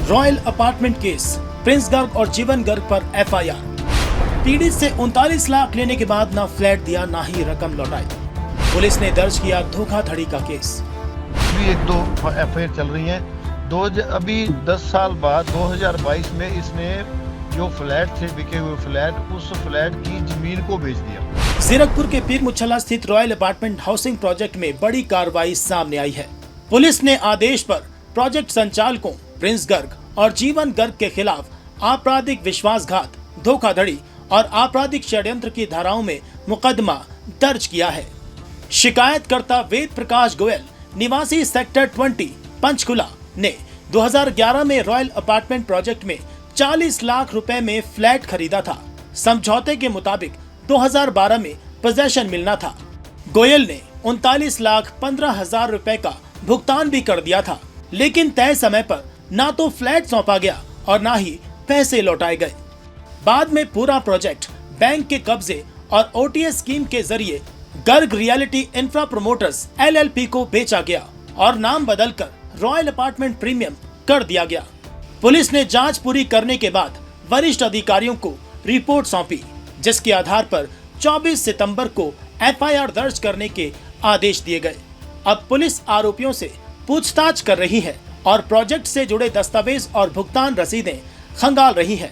Royal apartment case, Prince Garg और जीवन गर्ग पर एफआईआर। पीड़ित से 39 लाख लेने के बाद ना फ्लैट दिया ना ही रकम लौटाई। पुलिस ने दर्ज किया धोखाधड़ी का केस। भी एक दो एफआईआर चल रही हैं। अभी 10 साल बाद 2022 में इसने जो फ्लैट थे, बिके हुए फ्लैट, उस फ्लैट की जमीन को बेच दिया। जीरकपुर के पीर मुच्छला स्थित रॉयल अपार्टमेंट हाउसिंग प्रोजेक्ट में बड़ी कार्रवाई सामने आई है। पुलिस ने आदेश पर प्रोजेक्ट संचालकों प्रिंस गर्ग और जीवन गर्ग के खिलाफ आपराधिक विश्वासघात, धोखाधड़ी और आपराधिक षड्यंत्र की धाराओं में मुकदमा दर्ज किया है। शिकायतकर्ता वेद प्रकाश गोयल निवासी सेक्टर 20 पंचकुला ने 2011 में रॉयल अपार्टमेंट प्रोजेक्ट में 40 लाख रुपए में फ्लैट खरीदा था। समझौते के मुताबिक 2012 में पोजेशन मिलना था। गोयल ने 39 लाख 15 हजार रुपए का भुगतान भी कर दिया था, लेकिन तय समय पर ना तो फ्लैट सौंपा गया और ना ही पैसे लौटाए गए। बाद में पूरा प्रोजेक्ट बैंक के कब्जे और ओटीएस स्कीम के जरिए Garg reality infra promoters LLP को बेचा गया और नाम बदलकर रॉयल अपार्टमेंट प्रीमियम कर दिया गया। पुलिस ने जांच पूरी करने के बाद वरिष्ठ अधिकारियों को रिपोर्ट सौंपी, जिसके आधार पर 24 सितंबर को एफआईआर दर्ज करने के आदेश दिए गए। अब पुलिस आरोपियों से पूछताछ कर रही है और प्रोजेक्ट से जुड़े दस्तावेज और भुगतान रसीदें खंगाल रही है।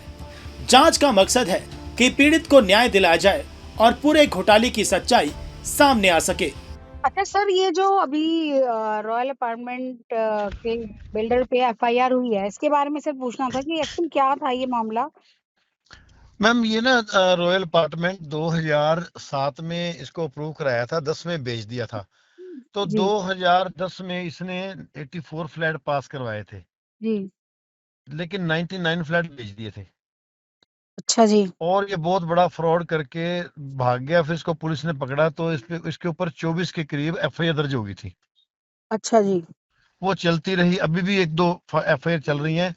जांच का मकसद है कि पीड़ित को न्याय दिलाया जाए और पूरे घोटाले की सच्चाई सामने आ सके। अच्छा सर, ये जो अभी रॉयल अपार्टमेंट के बिल्डर पे एफआईआर हुई है, इसके बारे में सर पूछना था कि एक्चुअली क्या था ये मामला। मैम ये ना रॉयल अपार्टमेंट 2007 में इसको अप्रूव कराया था, 10 में बेच दिया था। तो जी 2010 में इसने 84 फ्लैट पास करवाए थे, जी। लेकिन 99 फ्लैट बेच दिए थे अच्छा जी। और ये बहुत बड़ा फ्रॉड करके भाग गया। फिर इसको पुलिस ने पकड़ा तो इसके ऊपर 24 के करीब एफआईआर दर्ज हो गई थी। अच्छा जी। वो चलती रही, अभी भी एक दो एफआईआर चल रही हैं।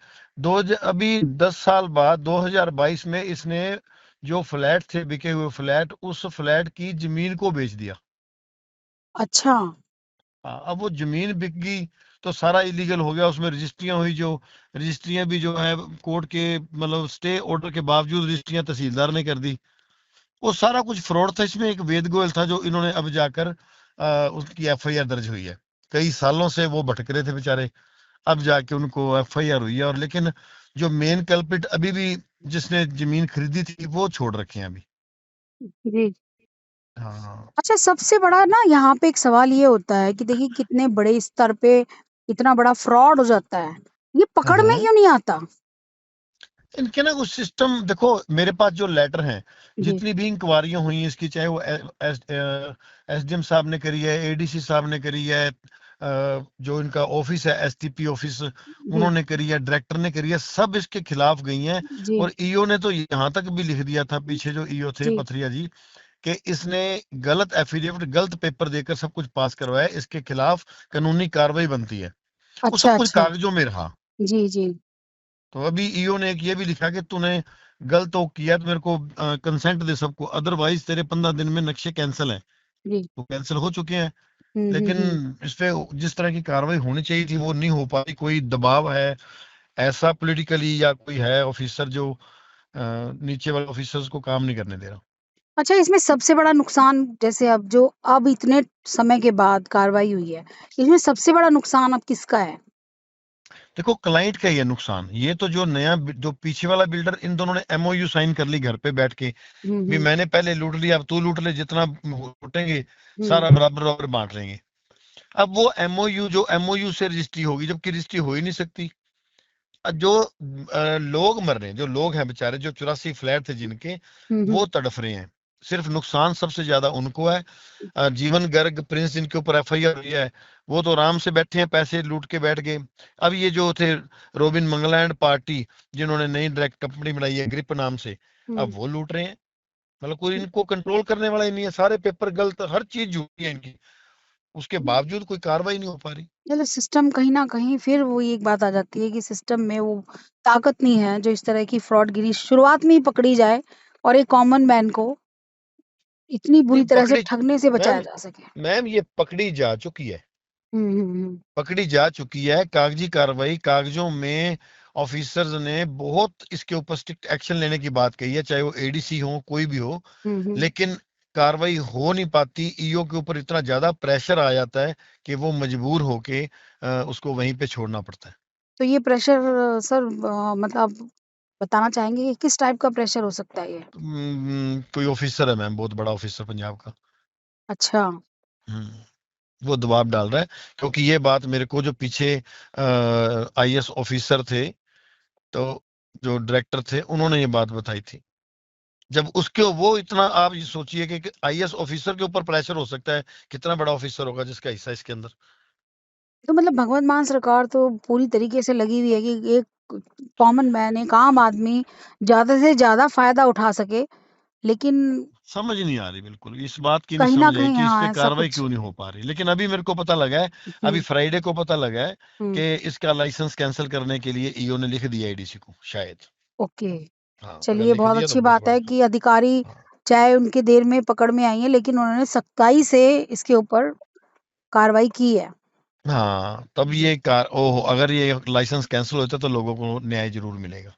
अभी 10 साल बाद 2022 में इसने जो फ्लैट थे, बिके हुए फ्लैट, उस फ्लैट की जमीन को बेच दिया। अच्छा। अब वो जमीन बिक गई तो सारा इलीगल हो गया। उसमें रजिस्ट्रियां हुई, जो रजिस्ट्रियां भी जो है कोर्ट के मतलब स्टे ऑर्डर के बावजूद रजिस्ट्रियां तहसीलदार ने कर दी। वो सारा कुछ फ्रॉड था। इसमें एक वेद गोयल था जो इन्होंने अब जाकर उसकी एफआईआर दर्ज हुई है। कई सालों से वो भटक रहे थे बेचारे, अब जाके उनको एफआईआर हुई है। और लेकिन जो मेन कल्पिट अभी भी जिसने जमीन खरीदी थी वो छोड़ रखे हैं अभी। जी। हाँ अच्छा, सबसे बड़ा ना यहाँ पे एक सवाल ये होता है कि देखिए कितने बड़े स्तर पे इतना बड़ा फ्रॉड हो जाता है, ये पकड़ में क्यों नहीं आता। इनके ना कुछ सिस्टम देखो। मेरे पास जो लेटर हैं, जी जितनी भी इंक्वायरियां हुई हैं इसकी, चाहे वो एसडीएम साहब ने करी है, एडीसी साहब ने करी है, जो इनका ऑफिस है एसटीपी ऑफिस, जी उन्होंने करी है, डायरेक्टर ने करी है, सब इसके खिलाफ गई हैं। जी और ईओ ने तो यहाँ तक भी लिख दिया था, पीछे जो ईओ थे जी। पथरिया जी, कि इसने गलत एफिडेविट, गलत पेपर देकर सब कुछ पास करवाया, इसके खिलाफ कानूनी कार्रवाई बनती है। वो अच्छा सब कुछ अच्छा। कागजों में रहा। जी जी तो अभी ईओ ने एक ये भी लिखा कि तूने गलत तो किया तो मेरे को कंसेंट दे सबको, अदरवाइज तेरे 15 दिन में नक्शे कैंसिल हैं। जी। वो कैंसिल हो चुके हैं, लेकिन हम्म। इस पे जिस तरह की कार्रवाई होनी चाहिए थी वो नहीं हो पाई। कोई दबाव है ऐसा पॉलिटिकली, या कोई है ऑफिसर जो नीचे वाले ऑफिसर्स को काम नहीं करने दे रहा। अच्छा, इसमें सबसे बड़ा नुकसान जैसे अब इतने समय के बाद कार्रवाई हुई है, इसमें सबसे बड़ा नुकसान अब किसका है। देखो क्लाइंट का ये नुकसान, ये तो जो नया जो पीछे वाला बिल्डर, इन दोनों ने एमओयू साइन कर ली घर पे बैठ के, भी हम्म। मैंने पहले लूट लिया, अब तू लूट ले, जितना लूटेंगे हम्म। सारा बराबर बराबर बांट लेंगे। अब वो एमओयू, जो एमओयू से रजिस्ट्री होगी, जबकि रजिस्ट्री हो ही नहीं सकती। जो लोग मर रहे हैं, जो लोग हैं बेचारे, जो 84 फ्लैट थे जिनके, वो तड़फ रहे हैं। सिर्फ नुकसान सबसे ज्यादा उनको है। जीवन गर्ग, प्रिंस, जिनके ऊपर एफआईआर हुई है, वो तो आराम से बैठे हैं, पैसे लूट के बैठ गए। अब ये जो थे रोबिन मंगलैंड पार्टी, जिन्होंने नई डायरेक्ट कंपनी बनाई है ग्रिप नाम से, अब वो लूट रहे हैं। मतलब कोई इनको कंट्रोल करने वाला ही नहीं है, सारे पेपर गलत, हर चीज झूठी है इनकी, उसके बावजूद कोई कार्रवाई नहीं हो पा रही। चलो, सिस्टम कहीं ना कहीं फिर वो एक बात आ जाती है कि सिस्टम में वो ताकत नहीं है जो इस तरह की फ्रॉडगिरी शुरुआत में ही पकड़ी जाए और एक कॉमन मैन को इतनी बुरी नहीं तरह से पकड़ी, ठगने से बचाया मैम जा सके। मैम ये पकड़ी जा चुकी है, हम्म। पकड़ी जा चुकी है। कागजी कार्रवाई, कागजों में ऑफिसर्स ने बहुत इसके ऊपर स्ट्रिक्ट एक्शन लेने की बात कही है, चाहे वो एडीसी हो कोई भी हो, लेकिन कार्रवाई हो नहीं पाती। ईओ के ऊपर इतना ज्यादा प्रेशर आ जाता है कि वो मजबूर होके उसको वहीं पे छोड़ना पड़ता है। तो ये प्रेशर सर मतलब बताना चाहेंगे कि किस टाइप का प्रेशर हो सकता है ये? कोई ऑफिसर है मैम, बहुत बड़ा ऑफिसर पंजाब का। अच्छा। वो दबाव डाल रहा है, क्योंकि ये बात मेरे को जो पीछे आईएएस ऑफिसर थे, तो जो डायरेक्टर थे, उन्होंने ये बात बताई थी। जब उसके वो इतना, आप ये सोचिए कि आईएएस ऑफिसर के ऊपर प्रेशर हो सकता है, कितना बड़ा ऑफिसर होगा जिसका हिस्सा इसके अंदर। तो मतलब भगवंत मान सरकार तो पूरी तरीके से लगी हुई है कि एक कॉमन मैन, एक आम आदमी ज़्यादा से ज़्यादा फ़ायदा उठा सके, लेकिन समझ नहीं आ रही, बिल्कुल इस बात की नहीं कहीं न समझ आई कहीं कि इस हाँ, पे ऐसा कार्रवाई कुछ क्यों नहीं हो पा रही। लेकिन अभी मेरे को पता लगा है, अभी हुँ, फ्राइडे को पता लगा है हुँ, कि इसका लाइसेंस कैंसिल करने के लिए ईओ ने लिख दिया एडीसी को शायद। ओके। हाँ, अगर चलिए लिख बहुत दिया तो अच्छी बहुत बात बड़ी है खबर। कि अधिकारी हाँ, चाहे उनके देर में पकड़ में आई हैं, लेकिन उन्होंने सख्ताई से इसके ऊपर कार्रवाई की है। हाँ, तब ये कार, ओह, अगर ये लाइसेंस कैंसिल होता तो लोगों को न्याय जरूर मिलेगा।